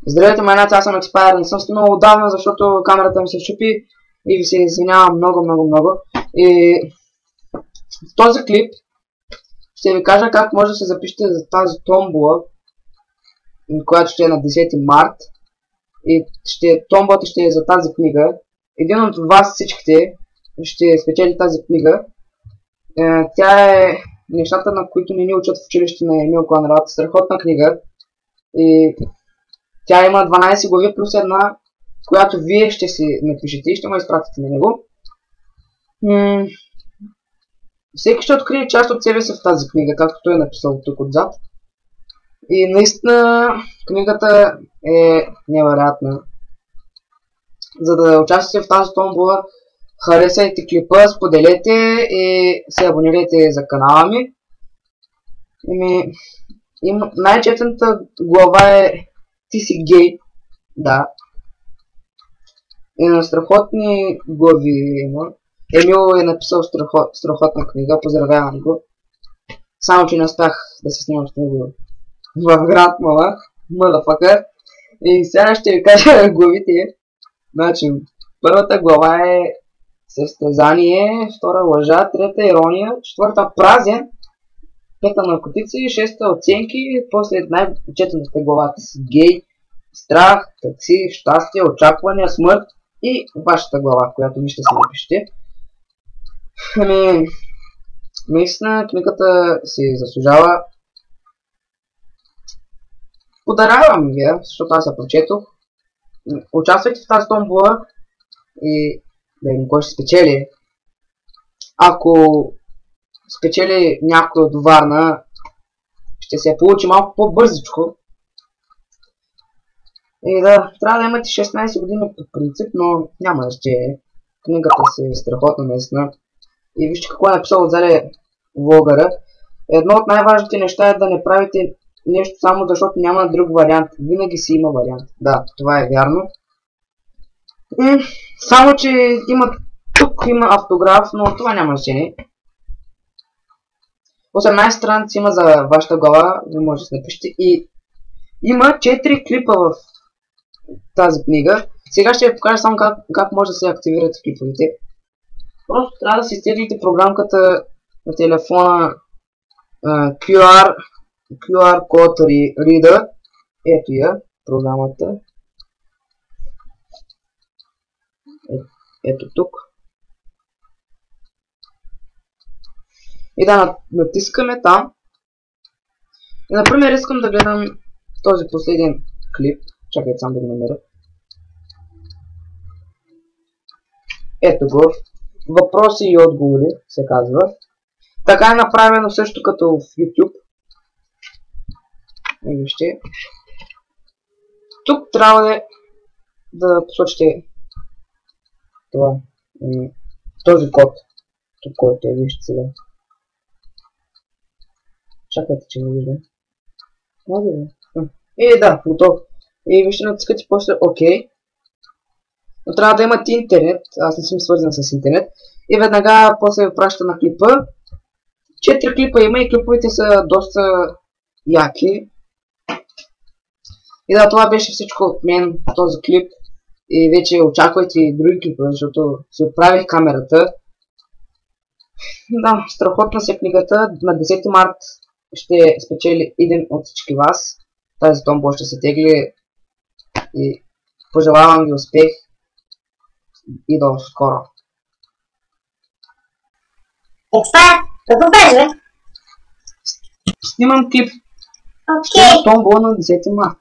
Здравейте, майната, аз съм Expire, не съм снимал отдавна, защото камерата ми се щупи и ви се извинявам много. И в този клип ще ви кажа как може да се запишете за тази томбола, която ще е на 10 март. И томболата ще е за тази книга. Един от вас всичките ще спечели тази книга. Тя е нещата, на които не ни учат в училище на Емил Конрад. Страхотна книга. И тя има 12 глави плюс една, която вие ще си напишете и ще му изпратите на него. Всеки ще открие част от себе си в тази книга, както той е написал тук отзад. И наистина книгата е невероятна. За да участвате в тази томбола, харесайте клипа, споделете и се абонирайте за канала ми. Най-четената глава е "Ти си гей", да. И на страхотни глави има. Емил е написал страхотна книга, поздравявам го. Само че не успях да се снимам с него в град motherfucker. И сега ще ви кажа главите. Значи, първата глава е състезание, втора лъжа, трета ирония, четвърта празен, пета наркотици, шеста оценки, после най-четената главата си гей, страх, такси, щастие, очаквания, смърт и вашата глава, която ви ще се напишете. Наистина книгата си заслужава. Подарявам ви, защото аз я прочетох. Участвайте в тази томбола и да видим кой ще спечели. Ако спечели някой от Варна, ще се я получи малко по-бързичко. И да, трябва да имате 16 години по принцип, но няма значение. Книгата си е страхотна наистина. И вижте какво е написал отзаде влогъра. Едно от най-важните неща е да не правите нещо само защото няма друг вариант. Винаги си има вариант. Да, това е вярно. Само че тук има автограф, но това няма значение. 18 страници има за вашата глава, ви може да се напишете. И има 4 клипа в тази книга. Сега ще ви покажа само как може да се активират клиповете. Просто трябва да си изтеглите програмката на телефона QR Code Reader. Ето я, програмата. Ето тук. И да натискаме там. И например искам да гледам този последен клип. Чакайте сам да го намеря. Ето го. Въпроси и отговори се казва. Така е направено също като в YouTube. Вижте. Тук трябва да посочите това. Този код. Тук, който е, вижте сега. Чакайте, че не виждам. И да, готов. И вижте, натискате после ОК. Но трябва да имате интернет. Аз не съм свързан с интернет. И веднага после ви праща на клипа. 4 клипа има и клиповете са доста яки. И да, това беше всичко от мен, този клип. И вече очаквайте и други клипа, защото си оправих камерата. Да, страхотна си книгата. На 10 март ще спечели един от всички вас. Тази томбола ще се тегли. И пожелавам ви успех. И до скоро. Expire, какво кажеш, бе? Снимам клип. Окей. Томбола на 10 март.